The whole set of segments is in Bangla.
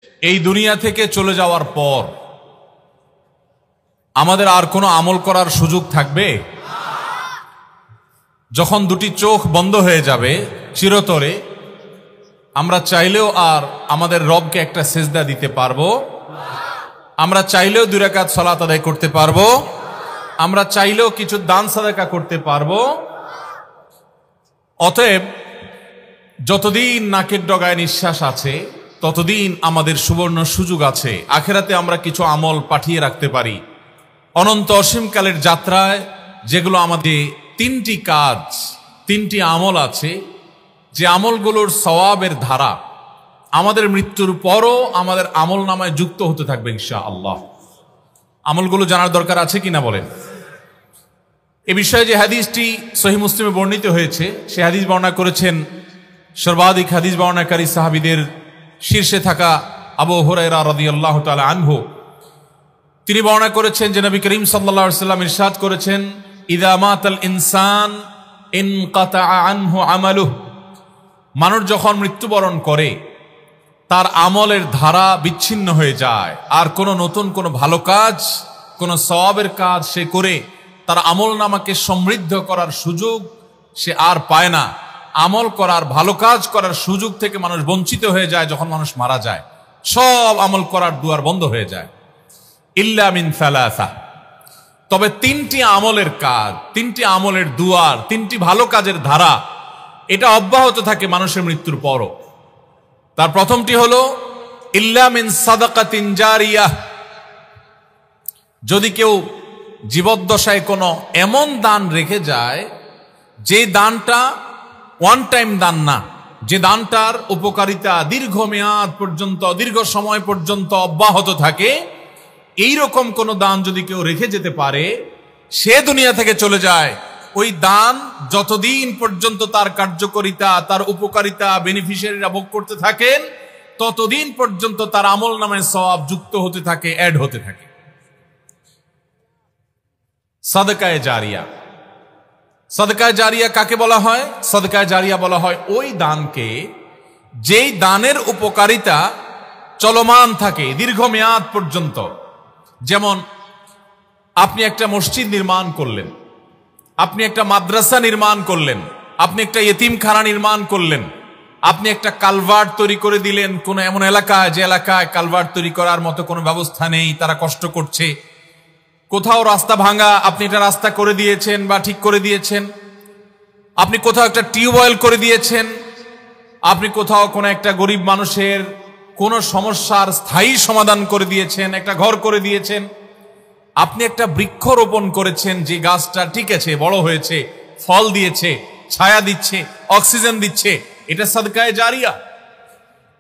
এই দুনিয়া থেকে চলে যাওয়ার পর আমাদের আর কোনো আমল করার সুযোগ থাকবে? যখন দুটি চোখ বন্ধ হয়ে যাবে চিরতরে, আমরা চাইলেও আর আমাদের রবকে একটা সেজদা দিতে পারবো? আমরা চাইলেও 2 রাকাত সালাত আদায় করতে পারবো? আমরা চাইলেও কিছু দান সাদাকা করতে পারবো? অতএব যতদিন নাকের ডগায় নিঃশ্বাস আছে ততদিন আমাদের সুবর্ণ সুযোগ আছে আখিরাতে আমরা কিছু আমল পাঠিয়ে রাখতে পারি। অনন্ত অসীমকালের যাত্রায় যেগুলো আমাদের 3টি কাজ, 3টি আমল আছে, যে আমলগুলোর সওয়াবের ধারা আমাদের মৃত্যুর পরও আমাদের আমল নামায় যুক্ত হতে থাকবে ইনশাআল্লাহ। আমলগুলো জানার দরকার আছে কিনা বলেন? এ বিষয়ে যে হাদিসটি সহিহ মুসলিমে বর্ণিত হয়েছে, সে হাদিস বর্ণনা করেছেন সর্বাধিক হাদিস বর্ণনাকারী সাহাবীদের শীর্ষে থাকা আবু হুরায়রা রাদিয়াল্লাহু তাআলা আনহু। তিনি বর্ণনা করেছেন যে নবী করিম সাল্লাল্লাহু আলাইহি ওয়াসাল্লাম ইরশাদ করেছেন, ইযা মাতাল ইনসান ইনকাতাআ আনহু আমালুহু। মানুষ যখন মৃত্যুবরণ করে তার আমলের ধারা বিচ্ছিন্ন হয়ে যায়, আর কোনো নতুন কোনো ভালো কাজ, কোনো সওয়াবের কাজ সে করে তার আমল নামাকে সমৃদ্ধ করার সুযোগ সে আর পায় না। আমল করার, ভালো কাজ করার সুযোগ থেকে মানুষ বঞ্চিত হয়ে যায়। যখন মানুষ মারা যায় সব আমল করার দুয়ার বন্ধ হয়ে যায়, ইল্লা মিন সালাসা। তবে 3টি আমলের কাজ, 3টি আমলের দুয়ার, 3টি ভালো কাজের ধারা এটা অব্যাহত থাকে মানুষের মৃত্যুর পরও। তার প্রথমটি হলো ইল্লা মিন সাদাকাতিন জারিয়াহ। যদি কেউ জীবদ্দশায় কোনো এমন দান রেখে যায় যে দানটা ওয়ান টাইম দান না, যে দানটার উপকারিতা দীর্ঘমেয়াদ পর্যন্ত, দীর্ঘ সময় পর্যন্ত অব্যাহত থাকে, এইরকম কোন দান যদি কেউ রেখে যেতে পারে, সে দুনিয়া থেকে চলে যায়, ওই দান যতদিন পর্যন্ত তার কার্যকারিতা, তার উপকারিতা বেনিফিশিয়ারিরা ভোগ করতে থাকেন ততদিন পর্যন্ত তার আমল নামায় সওয়াব যুক্ত হতে থাকে, অ্যাড হতে থাকে। সাদকায়ে জারিয়া। সাদকায়ে জারিয়া কাকে বলা হয়? সাদকায়ে জারিয়া বলা হয় ওই দানকে যেই দানের উপকারিতা চলমান থাকে দীর্ঘমেয়াদ পর্যন্ত। যেমন আপনি একটা মসজিদ নির্মাণ করলেন, আপনি একটা মাদ্রাসা নির্মাণ করলেন, আপনি একটা ইতিমখানা নির্মাণ করলেন, আপনি একটা কালভার্ট তৈরি করে দিলেন কোন এমন এলাকায় যে এলাকায় কালভার্ট তৈরি করার মতো কোনো ব্যবস্থা নেই, তারা কষ্ট করছে। কোথাও রাস্তা ভাঙা, আপনি একটা রাস্তা করে দিয়েছেন বা ঠিক করে দিয়েছেন। আপনি কোথাও একটা টিউবওয়েল করে দিয়েছেন। আপনি কোথাও কোনো একটা গরিব মানুষের কোনো সমস্যার স্থায়ী সমাধান করে দিয়েছেন, একটা ঘর করে দিয়েছেন। আপনি একটা বৃক্ষ রোপণ করেছেন, যে গাছটা ঠিক আছে, বড় হয়েছে, ফল দিয়েছে, ছায়া দিচ্ছে, অক্সিজেন দিচ্ছে, এটা সাদকায়ে জারিয়া।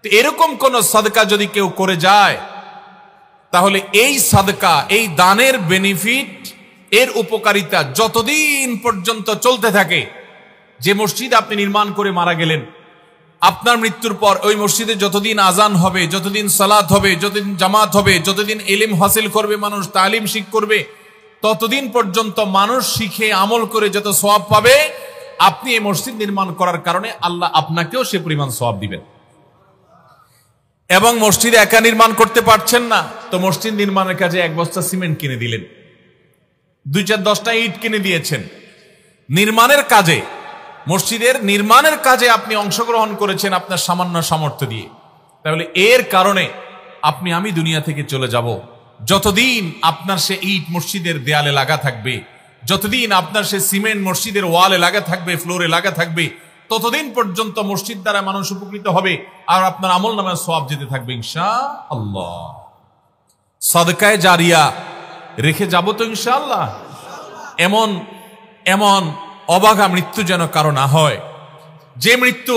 তো এরকম কোন সাদকা যদি কেউ করে যায়, তাহলে এই সাদকা, এই দানের বেনিফিট, এর উপকারিতা যতদিন পর্যন্ত চলতে থাকে। যে মসজিদ আপনি নির্মাণ করে মারা গেলেন, আপনার মৃত্যুর পর ওই মসজিদে যতদিন আজান হবে, যতদিন সালাত হবে, যতদিন জামাত হবে, যতদিন ইলম হাসিল করবে মানুষ, তালিম শিখ করবে, ততদিন পর্যন্ত মানুষ শিখে আমল করে যত সওয়াব পাবে, আপনি এই মসজিদ নির্মাণ করার কারণে আল্লাহ আপনাকেও সে পরিমাণ সওয়াব দিবেন। এবং মসজিদ একা নির্মাণ করতে পারছেন না, তো মসজিদ নির্মাণের কাজে 1 বস্তা সিমেন্ট কিনে দিলেন, 2-4-10টা ইট কিনে দিয়েছেন। নির্মাণের কাজে, মসজিদের নির্মাণের কাজে আপনি অংশগ্রহণ করেছেন আপনার সামান্য সামর্থ্য দিয়ে। তাহলে এর কারণে আপনি, আমি দুনিয়া থেকে চলে যাব, যতদিন আপনার সে ইট মসজিদের দেয়ালে লাগা থাকবে, যতদিন আপনার সে সিমেন্ট মসজিদের ওয়ালে লাগা থাকবে, ফ্লোরে লাগা থাকবে, ততদিন পর্যন্ত মসজিদ দ্বারা মানুষ উপকৃত হবে, আর আপনার আমল নামায় সওয়াব যেতে থাকবে ইনশাআল্লাহ। সাদকায়ে জারিয়া রেখে যাব তো ইনশাআল্লাহ। এমন এমন অবাগা মৃত্যু যেন কারো না হয়, যে মৃত্যু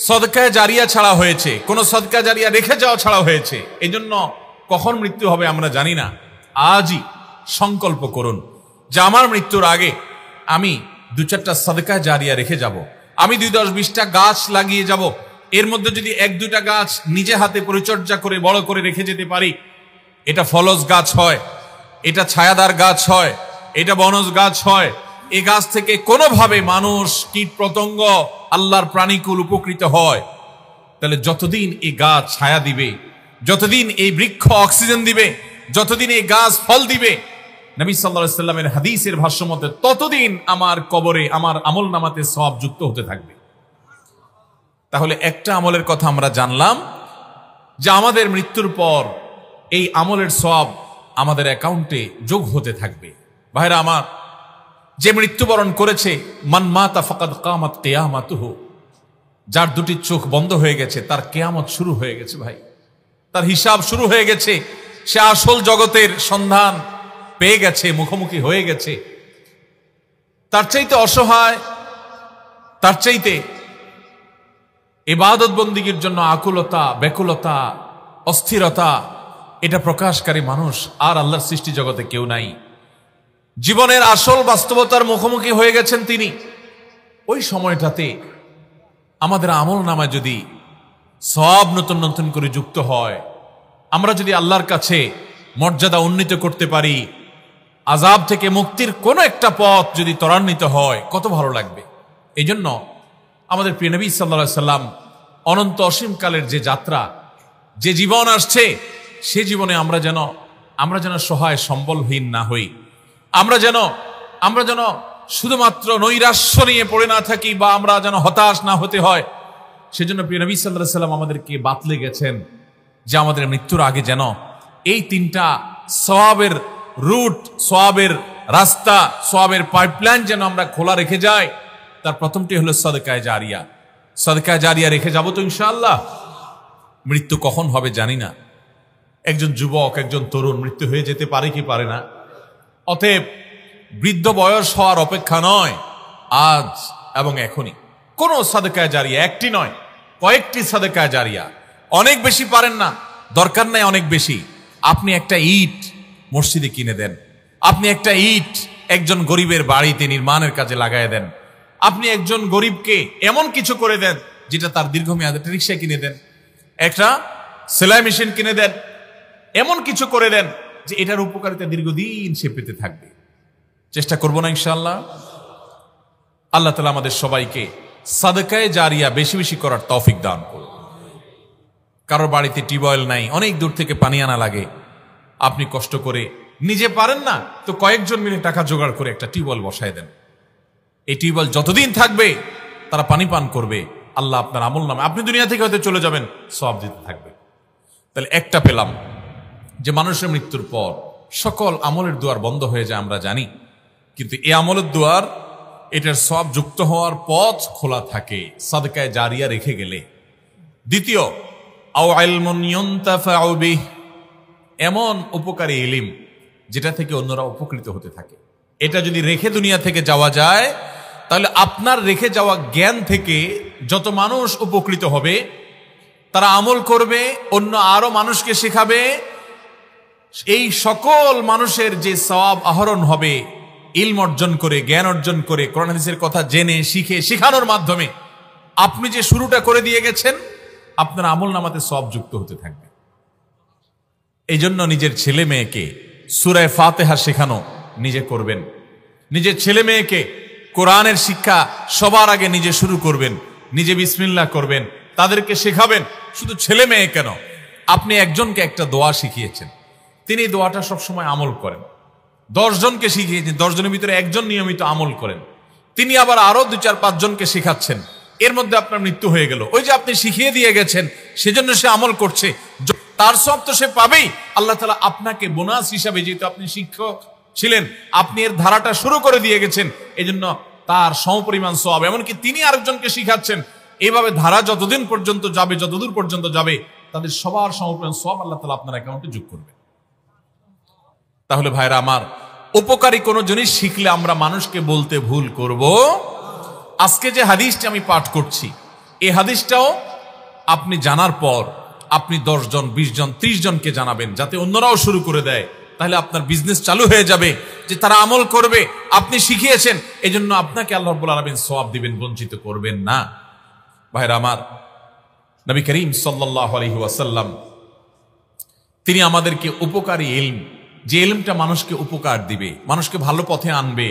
সাদকায়ে জারিয়া ছাড়া হয়েছে, কোন সাদকা জারিয়া রেখে যাওয়া ছাড়া হয়েছে। এই জন্য কখন মৃত্যু হবে আমরা জানি না। আজই সংকল্প করুন যে আমার মৃত্যুর আগে আমি 2-4টা সাদকায়ে জারিয়া রেখে যাব, আমি 2-10-20টা গাছ লাগিয়ে যাব। এর মধ্যে যদি 1-2টা গাছ নিজে হাতে পরিচর্যা করে বড় করে রেখে যেতে পারি, এটা ফলজ গাছ হয়, এটা ছায়াদার গাছ হয়, এটা বনজ গাছ হয়, এই গাছ থেকে কোনোভাবে মানুষ, কীট পতঙ্গ, আল্লাহর প্রাণীকুল উপকৃত হয়, তাহলে যতদিন এই গাছ ছায়া দিবে, যতদিন এই বৃক্ষ অক্সিজেন দিবে, যতদিন এই গাছ ফল দিবে, নবী সাল্লাল্লাহু আলাইহি ওয়াসাল্লামের হাদিসের ভাষ্য মতে ততদিন আমার কবরে আমার আমল নামাতে সওয়াব যুক্ত হতে থাকবে। তাহলে একটা আমলের কথা আমরা জানলাম যে আমাদের মৃত্যুর পর এই আমলের সওয়াব আমাদের অ্যাকাউন্টে যোগ হতে থাকবে। ভাইরা আমার, যে মৃত্যুবরণ করেছে, মান মাতা ফাকাদ কামাত কিয়ামাতুহু, যার দুটি চোখ বন্ধ হয়ে গেছে তার কিয়ামত শুরু হয়ে গেছে। ভাই, তার হিসাব শুরু হয়ে গেছে। সে আসল জগতের সন্ধান পেয়ে গেছে, মুখোমুখি হয়ে গেছে। তার চাইতে অসহায়, তার চাইতে ইবাদত বন্দিগির জন্য আকুলতা, ব্যাকুলতা, অস্থিরতা এটা প্রকাশকারী মানুষ আর আল্লাহর সৃষ্টি জগতে কেউ নাই। জীবনের আসল বাস্তবতার মুখোমুখি হয়ে গেছেন তিনি। ওই সময়টাতে আমাদের আমল নামায় যদি সব নতুন নতুন করে যুক্ত হয়, আমরা যদি আল্লাহর কাছে মর্যাদা উন্নীত করতে পারি, আযাব থেকে মুক্তির কোন একটা পথ যদি ত্বরান্বিত হয়, কত ভালো লাগবে। এই জন্য আমাদের প্রিয় নবী সাল্লাল্লাহু আলাইহি সাল্লাম অনন্ত অসীমকালের যে যাত্রা, যে জীবন আসছে, সে জীবনে আমরা যেন সহায় সম্বলহীন না হই। আমরা যেন শুধুমাত্র নৈরাশ্য নিয়ে পড়ে না থাকি, বা আমরা যেন হতাশ না হতে হয়। সেজন্য প্রিয় নবী সাল্লাল্লাহু আলাইহি সাল্লাম আমাদেরকে বাতলে গেছেন যে আমাদের মৃত্যুর আগে যেন এই তিনটা সওয়াবের রুট, সওয়াবের রাস্তা, সওয়াবের পাইপলাইন যেন আমরা খোলা রেখে যাই। তার প্রথমটি হলো সাদকায়ে জারিয়া। সাদকায়ে জারিয়া রেখে যাব তো ইনশাআল্লাহ। মৃত্যু কখন হবে জানি না। একজন যুবক, একজন তরুণ মৃত্যু হয়ে যেতে পারে কি পারে না। অতএব বৃদ্ধ বয়স হওয়ার অপেক্ষা নয়, আজ এবং এখনই কোন সাদকায়ে জারিয়া, একটি নয় কয়েকটি সাদকায়ে জারিয়া। অনেক বেশি পারেন না, দরকার নাই অনেক বেশি। আপনি একটা ইট মসজিদে কিনে দেন, আপনি একটা ইট একজন গরিবের বাড়িতে নির্মাণের কাজে লাগাই দেন, আপনি একজন গরিবকে এমন কিছু করে দেন যেটা তার দীর্ঘমেয়াদে, একটা রিক্সা কিনে দেন, একটা সেলাই মেশিন কিনে দেন, এমন কিছু করে দেন যে এটার উপকারিতা দীর্ঘদিন সে পেতে থাকবে। চেষ্টা করব না ইনশাআল্লাহ? আল্লাহ তাআলা আমাদের সবাইকে সাদকায়ে জারিয়া বেশি বেশি করার তৌফিক দান করুন। কারোর বাড়িতে টিউবওয়েল নাই, অনেক দূর থেকে পানি আনা লাগে, আপনি কষ্ট করে নিজে পারেন না তো কয়েকজন মিলে টাকা জোগাড় করে একটা টিউবওয়েল বসায় দেন। এই টিউবওয়েল যতদিন থাকবে তারা পানি পান করবে, আল্লাহ আপনার আমল নামে, আপনি দুনিয়া থেকে হয়তো চলে যাবেন, সওয়াব দিতে থাকবে। তাহলে একটা পেলাম যে মানুষের মৃত্যুর পর সকল আমলের দুয়ার বন্ধ হয়ে যায়, আমরা জানি। কিন্তু এই আমলের দুয়ার, এটার সওয়াব যুক্ত হওয়ার পথ খোলা থাকে সাদকায়ে জারিয়া রেখে গেলে। দ্বিতীয়, আও ইলমুন ইউনতাফাউ বিহি, এমন উপকারী ইলম যেটা থেকে অন্যরা উপকৃত হতে থাকে। এটা যদি রেখে দুনিয়া থেকে যাওয়া যায়, তাহলে আপনার রেখে যাওয়া জ্ঞান থেকে যত মানুষ উপকৃত হবে, তারা আমল করবে, অন্য আরো মানুষকে শেখাবে। এই সকল মানুষের যে সওয়াব আহরণ হবে ইলম অর্জন করে, জ্ঞান অর্জন করে, কোরআন হাদিসের কথা জেনে শিখে শেখানোর মাধ্যমে, আপনি যে শুরুটা করে দিয়ে গেছেন, আপনার আমল নামাতে সওয়াব যুক্ত হতে থাকবে। এই জন্য নিজের ছেলে মেয়েকে সূরা ফাতিহা শেখানো নিজে করবেন। নিজের ছেলে মেয়েকে কোরআনের শিক্ষা সবার আগে নিজে শুরু করবেন, নিজে বিসমিল্লাহ করবেন, তাদেরকে শেখাবেন। শুধু ছেলে মেয়ে কেন, আপনি একজনকে একটা দোয়া শিখিয়েছেন, তিনি দোয়াটা সবসময় আমল করেন। 10 জনকে শিখিয়েছেন, 10 জনের ভিতরে একজন নিয়মিত আমল করেন, তিনি আবার আরো 2-4-5 জনকে শেখাচ্ছেন। এর মধ্যে আপনার মৃত্যু হয়ে গেল। ওই যে আপনি শিখিয়ে দিয়ে গেছেন, সেজন্য সে আমল করছে, তার সব তো সে পাবেই। আল্লাহ তাআলা আপনাকে বোনাস হিসাবে, যেহেতু আপনি শিক্ষক ছিলেন, আপনি এর ধারাটা শুরু করে দিয়ে গেছেন, এজন্য তার সমপরিমাণ সওয়াব। এমনকি তিনি আরেকজনকে শিখাচ্ছেন। এইভাবে ধারা যতদিন পর্যন্ত যাবে, যতদূর পর্যন্ত যাবে, তাদের সবার সমপরিমাণ সওয়াব আল্লাহ তাআলা আপনার অ্যাকাউন্টে যোগ করবে। তাহলে ভাইরা আমার, উপকারী কোনো জিনিস শিখলে আমরা মানুষকে বলতে ভুল করব। আজকে যে হাদিসটি আমি পাঠ করছি, এই হাদিসটাও আপনি জানার পর আপনি 10 জন, 20 জন, 30 জনকে জানাবেন, যাতে অন্যরাও শুরু করে দেয়। তাহলে আপনার বিজনেস চালু হয়ে যাবে, যে তারা আমল করবে, আপনি শিখিয়েছেন। এই জন্য আপনাকে আল্লাহ রাব্বুল আলামিন সওয়াব দিবেন, বঞ্চিত করবেন না। ভাইরা আমার, নবী করিম সাল্লাল্লাহু আলাইহি ওয়াসাল্লাম তিনি আমাদেরকে উপকারী ইলম, যে ইলমটা মানুষকে উপকার দিবে, মানুষকে ভালো পথে আনবে,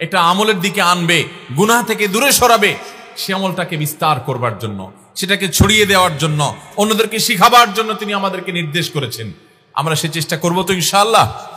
এটা আমলের দিকে আনবে, গুনাহ থেকে দূরে সরাবে, সে আমলটাকে বিস্তার করবার জন্য, সেটাকে ছড়িয়ে দেওয়ার জন্য, অন্যদেরকে শিখাবার জন্য তিনি আমাদেরকে নির্দেশ করেছেন। আমরা সে চেষ্টা করবো তো ইনশাআল্লাহ।